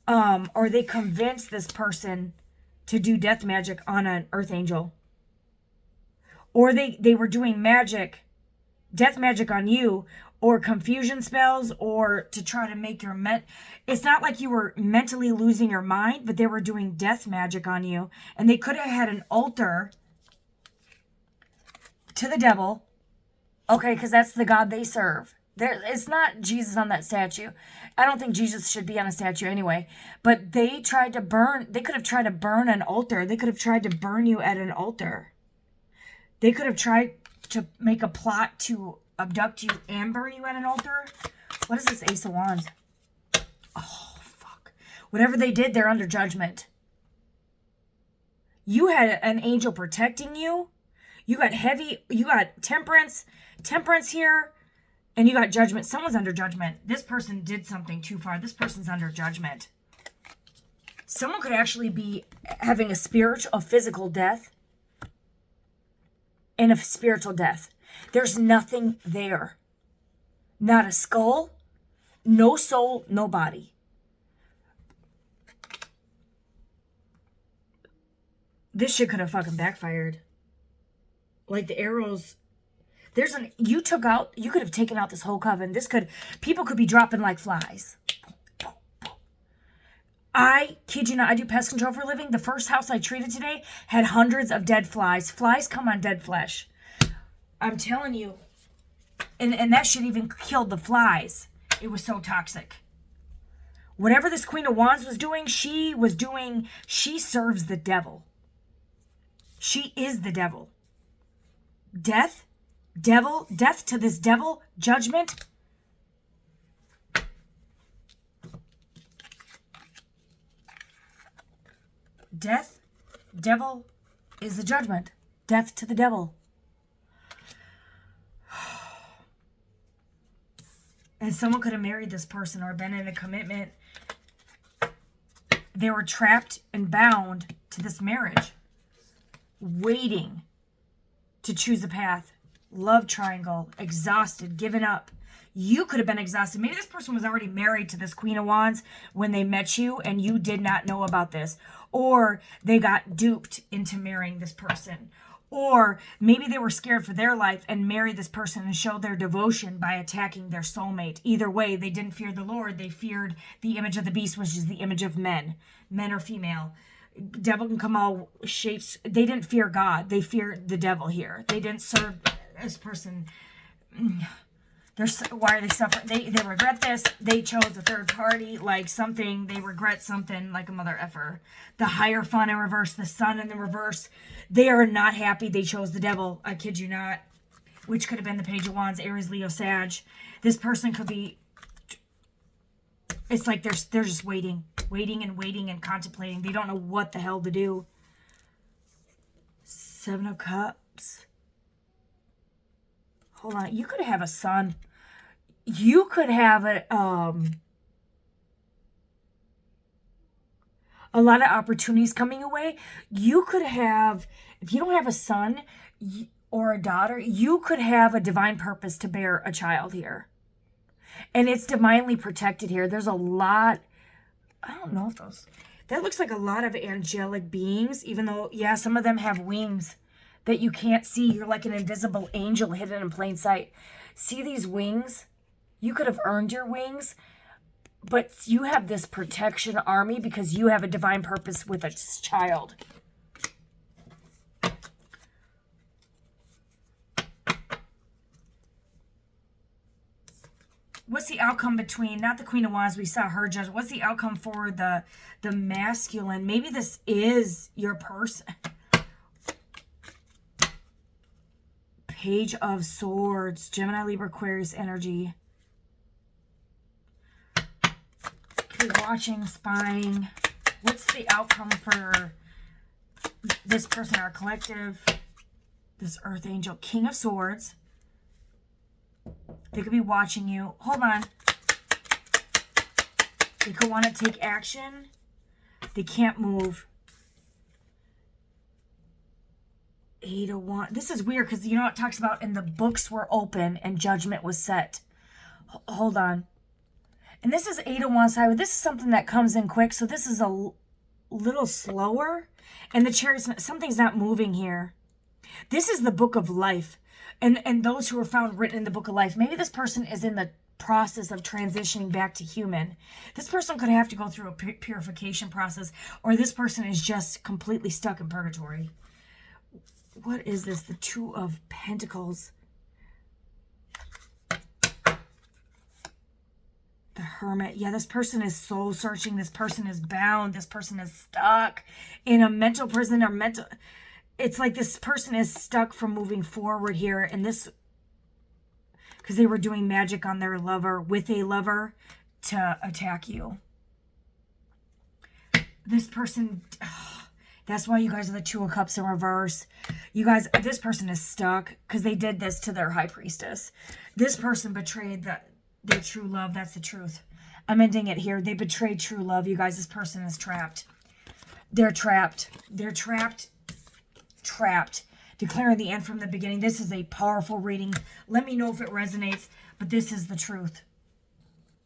Or they convinced this person to do death magic on an earth angel. Or they were doing death magic on you, or confusion spells, or to try to make your it's not like you were mentally losing your mind, but they were doing death magic on you. And they could have had an altar to the devil. Okay, because that's the God they serve. It's not Jesus on that statue. I don't think Jesus should be on a statue anyway. But they could have tried to burn an altar. They could have tried to burn you at an altar. They could have tried to make a plot to abduct you and burn you at an altar. What is this Ace of Wands? Oh, fuck. Whatever they did, they're under judgment. You had an angel protecting you. You got temperance here, and you got judgment. Someone's under judgment. This person did something too far. This person's under judgment. Someone could actually be having a physical death. And a spiritual death. There's nothing there. Not a skull, no soul, no body. This shit could have fucking backfired. Like the arrows. You could have taken out this whole coven. People could be dropping like flies. I kid you not, I do pest control for a living. The first house I treated today had hundreds of dead flies. Flies come on dead flesh. I'm telling you, And that shit even killed the flies. It was so toxic. Whatever this Queen of Wands was doing, she serves the devil. She is the devil. Death to this devil, judgment. Death, devil is the judgment. Death to the devil. And someone could have married this person or been in a commitment. They were trapped and bound to this marriage, waiting to choose a path. Love triangle, exhausted, given up. You could have been exhausted. Maybe this person was already married to this Queen of Wands when they met you and you did not know about this. Or they got duped into marrying this person. Or maybe they were scared for their life and married this person and showed their devotion by attacking their soulmate. Either way, they didn't fear the Lord. They feared the image of the beast, which is the image of men. Men or female. Devil can come all shapes. They didn't fear God. They feared the devil here. They didn't serve this person. Why are they suffering? They regret this. They chose a third party, like something. They regret something like a mother effer. The Hierophant in reverse, the Sun in the reverse. They are not happy. They chose the devil. I kid you not. Which could have been the Page of Wands, Aries, Leo, Sag. This person could be. It's like they're just waiting and contemplating. They don't know what the hell to do. Seven of Cups. Hold on. You could have a son. You could have a lot of opportunities coming away. You could have, if you don't have a son or a daughter, you could have a divine purpose to bear a child here. And it's divinely protected here. There's a lot, I don't know if those, that looks like a lot of angelic beings, even though, yeah, some of them have wings that you can't see. You're like an invisible angel hidden in plain sight. See these wings? You could have earned your wings, but you have this protection army because you have a divine purpose with a child. What's the outcome between, not the Queen of Wands, we saw her judge. What's the outcome for the masculine? Maybe this is your person. Page of Swords, Gemini, Libra, Aquarius energy. Okay, watching, spying. What's the outcome for this person, our collective? This Earth Angel, King of Swords. They could be watching you. Hold on. They could want to take action. They can't move. 8 of Wands. This is weird because you know it talks about and the books were open and judgment was set. Hold on. And this is 8 of Wands side. This is something that comes in quick. So this is a little slower. And the Chariot's, something's not moving here. This is the book of life. And those who are found written in the book of life. Maybe this person is in the process of transitioning back to human. This person could have to go through a purification process. Or this person is just completely stuck in purgatory. What is this? The Two of Pentacles. The Hermit. Yeah, this person is soul searching. This person is bound. This person is stuck in a mental prison or mental. It's like this person is stuck from moving forward here. And this, because they were doing magic on their lover with a lover to attack you. This person, that's why you guys are the Two of Cups in reverse. You guys, this person is stuck because they did this to their high priestess. This person betrayed their true love. That's the truth. I'm ending it here. They betrayed true love. You guys, this person is trapped. They're trapped. They're trapped. Trapped. Declaring the end from the beginning. This is a powerful reading. Let me know if it resonates, but this is the truth.